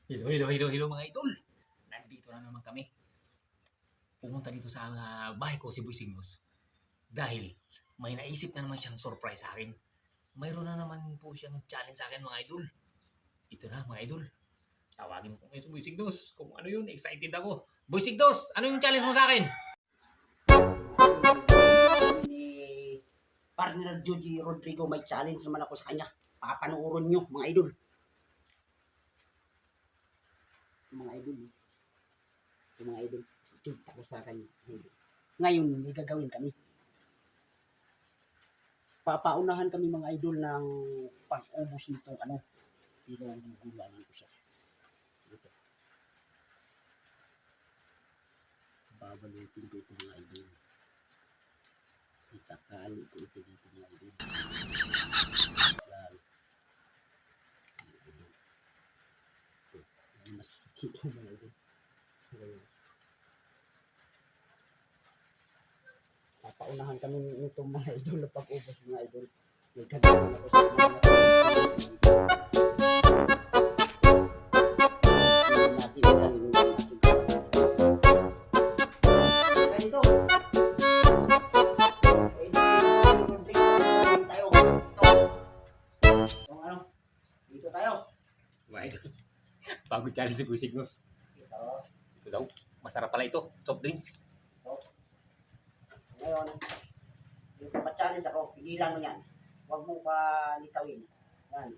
Hello mga idol. Nandito na naman kami. Pumunta dito sa bahay ko si Boy Signos. Dahil may naisip na naman siyang surprise sa akin. Mayroon na naman po siyang challenge sa akin mga idol. Ito na mga idol. Tawagin mo ngayon si Boy Signos. Kung ano yun, excited ako. Boy Signos, ano yung challenge mo sa akin? Ni partner Judy Rodrigo, may challenge naman ako sa kanya. Papanoorin nyo mga idol. Mga idol, kita ko sa kanya. Ngayon, may gagawin kami. Papaunahan kami mga idol ng pag-ubos nitong pero gugulanan ko siya. Dito. Babalutin ko ito mga idol. Itakali ko ito dito mga idol. Mas kita mga idol. Papaunahan kami nito mga idol na pag-ubos mga idol. Nagkagawin ako sa mga dito tayo. Mga idol. Bagong challenge si Boy Signos. Ito daw. Masarap pala ito. Soft drinks. Ngayon, dito pa-challenge ako, pigilan mo yan. Huwag mo pa litawin. Yan.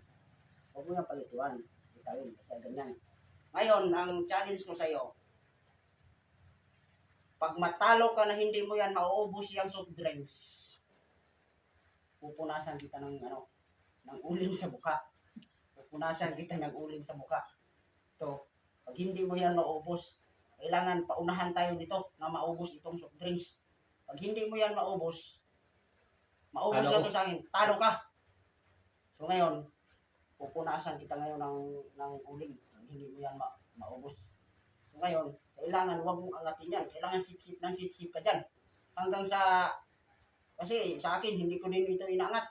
Huwag mo yung palituan. Litawin, kasi ganyan. Ngayon, ang challenge ko sa'yo, pag matalo ka na hindi mo yan, mauubos yung soft drinks. Pupunasan kita ng uling sa buka. Pupunasan kita ng uling sa buka. Ito, pag hindi mo yan maubos, kailangan paunahan tayo dito na maubos itong soft drinks. Pag hindi mo yan maubos na to sa akin, talo ka. So ngayon, pupunasan kita ngayon ng uling. Pag hindi mo yan maubos. So ngayon, kailangan huwag mong angatin yan. Kailangan sip-sip ng sip-sip ka dyan. Hanggang sa, kasi sa akin, hindi ko din ito inaangat.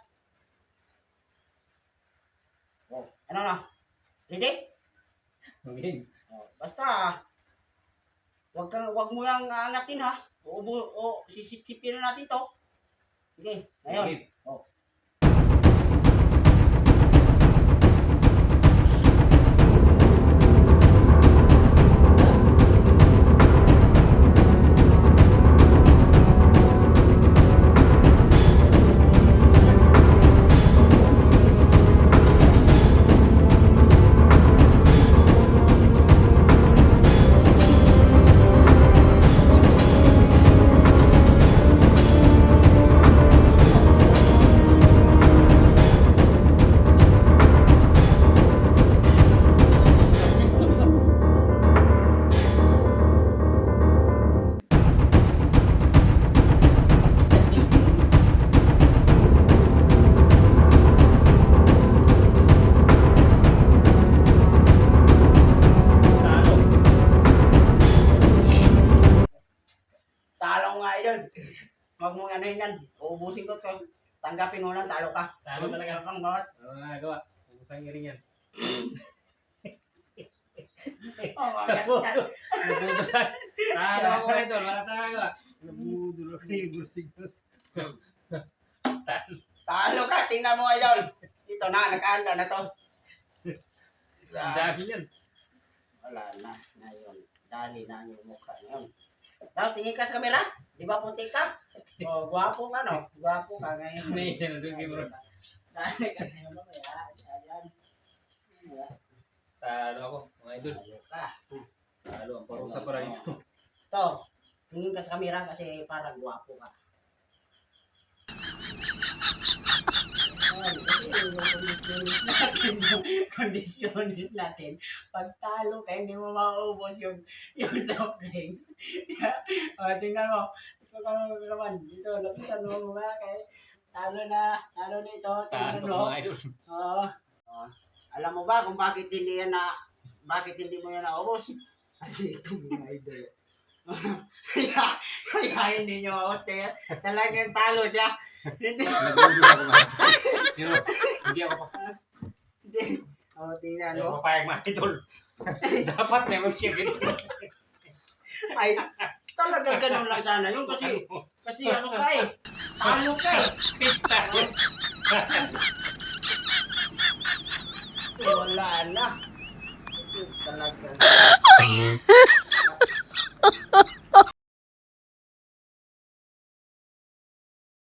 Oh, ano na? Ready? Okay. Oh, basta, wag mo yang angatin ha. Sisip-sipin na natin to. Sige, ngayon. Okay. Oh. Talo nga idol. Wag mo ano yan. Uubusin ko to. Tanggapin mo lang, talo ka. Talo talaga. Kang bawas. Ano na nagawa? Ubusang nga rin yan. Oh, maganda. Talo ako idol. Wala talaga. Nabudol ako yung Boy Signos. Talo ka, tingnan mo idol. Ito na, nakaanda na to. Ang dami yan. Wala na, ngayon. Dali na yung mukha ngayon. Daw, tingin ka sa kamera. Di ba puti ka? O, gwapo ka, no? Gwapo ka ngayon. Hindi, nandun bro. Dali ka ngayon mamaya. Ayan. Talo ako, mga idol. Talo ka. Talo, ang parusa para dito. Ito, tingin ka sa kamera kasi parang gwapo ka. Kondisyonis natin, pag talo ka, hindi mo maubos yung soft drinks. Tingnan mo, ito ka naman, dito, lapitan mo mga kay talo na ito, tingnan Talo mo. mga idol. Alam mo ba kung bakit hindi mo yan naubos? Kasi ito mga idol. Kaya hindi nyo hotel, talagang talo siya. Hindi. Nagbubulo ako mga idol. Pero hindi ako pa. Hindi. O, tingnan Ayaw mo. mapayag mga idol. Dapat meron siya ganito. Ay, talaga ganun lang sana yun kasi ano ka eh. Talo ka eh. Wala na. Talaga.